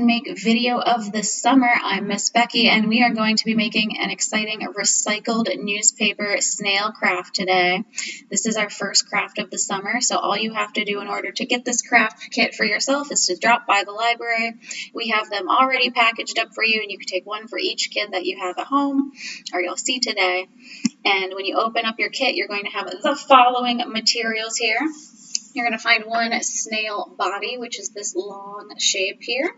and make video of the summer. I'm Miss Becky, and we are going to be making an exciting recycled newspaper snail craft today. This is our first craft of the summer, so all you have to do in order to get this craft kit for yourself is to drop by the library. We have them already packaged up for you, and you can take one for each kid that you have at home, or you'll see today. And when you open up your kit, you're going to have the following materials here. You're going to find one snail body, which is this long shape here.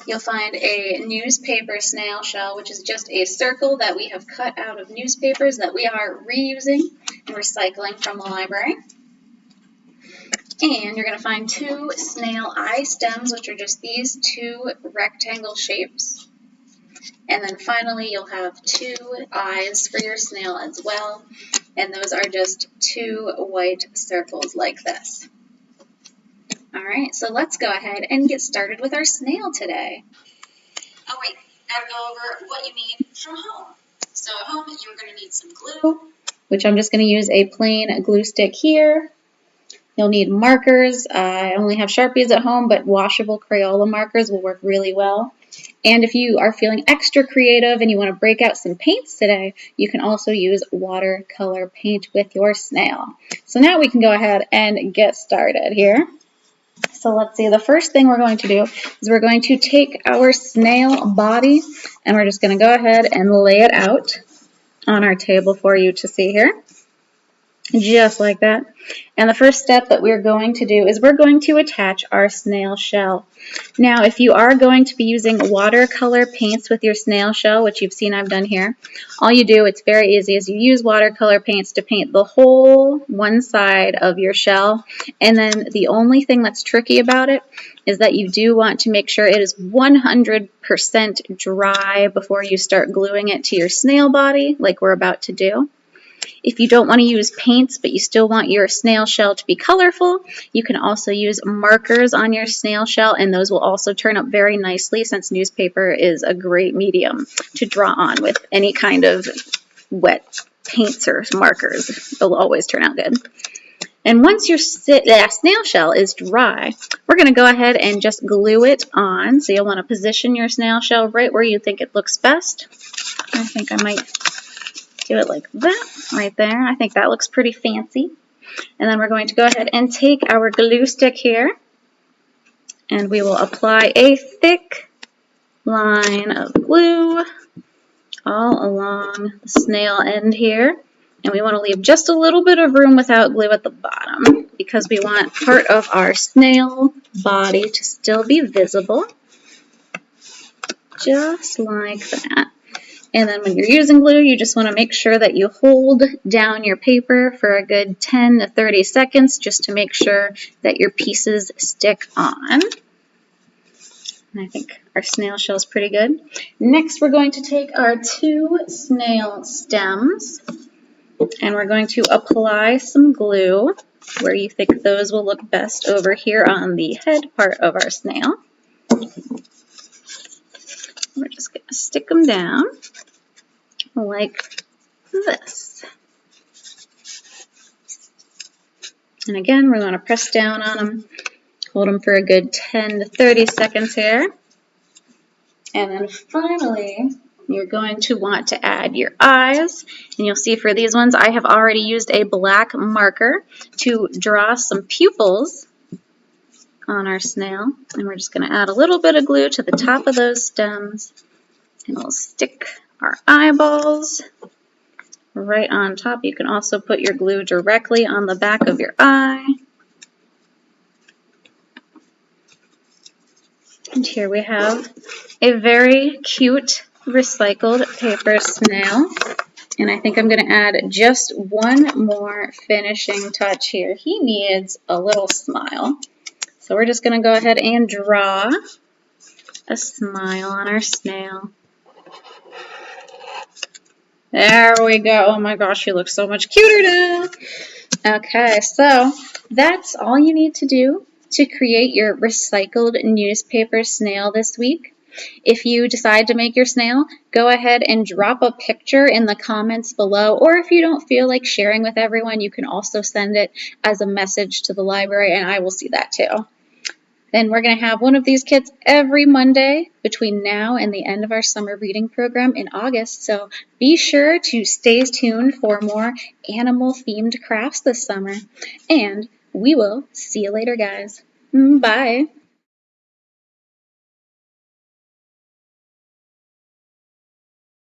You'll find a newspaper snail shell, which is just a circle that we have cut out of newspapers that we are reusing and recycling from the library. And you're going to find two snail eye stems, which are just these two rectangle shapes. And then finally, you'll have two eyes for your snail as well. And those are just two white circles like this. All right, so let's go ahead and get started with our snail today. Oh wait, gotta go over what you need from home. So at home, you're going to need some glue, which I'm just going to use a plain glue stick here. You'll need markers. I only have Sharpies at home, but washable Crayola markers will work really well. And if you are feeling extra creative and you want to break out some paints today, you can also use watercolor paint with your snail. So now we can go ahead and get started here. So let's see, the first thing we're going to do is we're going to take our snail body and we're just going to go ahead and lay it out on our table for you to see here. Just like that. And the first step that we're going to do is we're going to attach our snail shell. Now, if you are going to be using watercolor paints with your snail shell, which you've seen I've done here, all you do, it's very easy, is you use watercolor paints to paint the whole one side of your shell. And then the only thing that's tricky about it is that you do want to make sure it is 100% dry before you start gluing it to your snail body, like we're about to do. If you don't want to use paints, but you still want your snail shell to be colorful, you can also use markers on your snail shell, and those will also turn up very nicely since newspaper is a great medium to draw on with any kind of wet paints or markers. They'll always turn out good. And once your snail shell is dry, we're going to go ahead and just glue it on. So you'll want to position your snail shell right where you think it looks best. I think I might do it like that, right there. I think that looks pretty fancy. And then we're going to go ahead and take our glue stick here, and we will apply a thick line of glue all along the snail end here. And we want to leave just a little bit of room without glue at the bottom because we want part of our snail body to still be visible, just like that. And then when you're using glue, you just want to make sure that you hold down your paper for a good 10 to 30 seconds just to make sure that your pieces stick on. And I think our snail shell is pretty good. Next, we're going to take our two snail stems and we're going to apply some glue where you think those will look best over here on the head part of our snail. We're just going to stick them down like this. And again, we're going to press down on them, hold them for a good 10 to 30 seconds here. And then finally, you're going to want to add your eyes. And you'll see for these ones, I have already used a black marker to draw some pupils on our snail. And we're just going to add a little bit of glue to the top of those stems. And we'll stick our eyeballs right on top. You can also put your glue directly on the back of your eye. And here we have a very cute recycled paper snail. And I think I'm going to add just one more finishing touch here. He needs a little smile. So we're just going to go ahead and draw a smile on our snail. There we go. Oh my gosh, he looks so much cuter now. Okay, so that's all you need to do to create your recycled newspaper snail this week. If you decide to make your snail, go ahead and drop a picture in the comments below, or if you don't feel like sharing with everyone, you can also send it as a message to the library, and I will see that too. Then we're going to have one of these kits every Monday between now and the end of our summer reading program in August. So be sure to stay tuned for more animal-themed crafts this summer. And we will see you later, guys. Bye.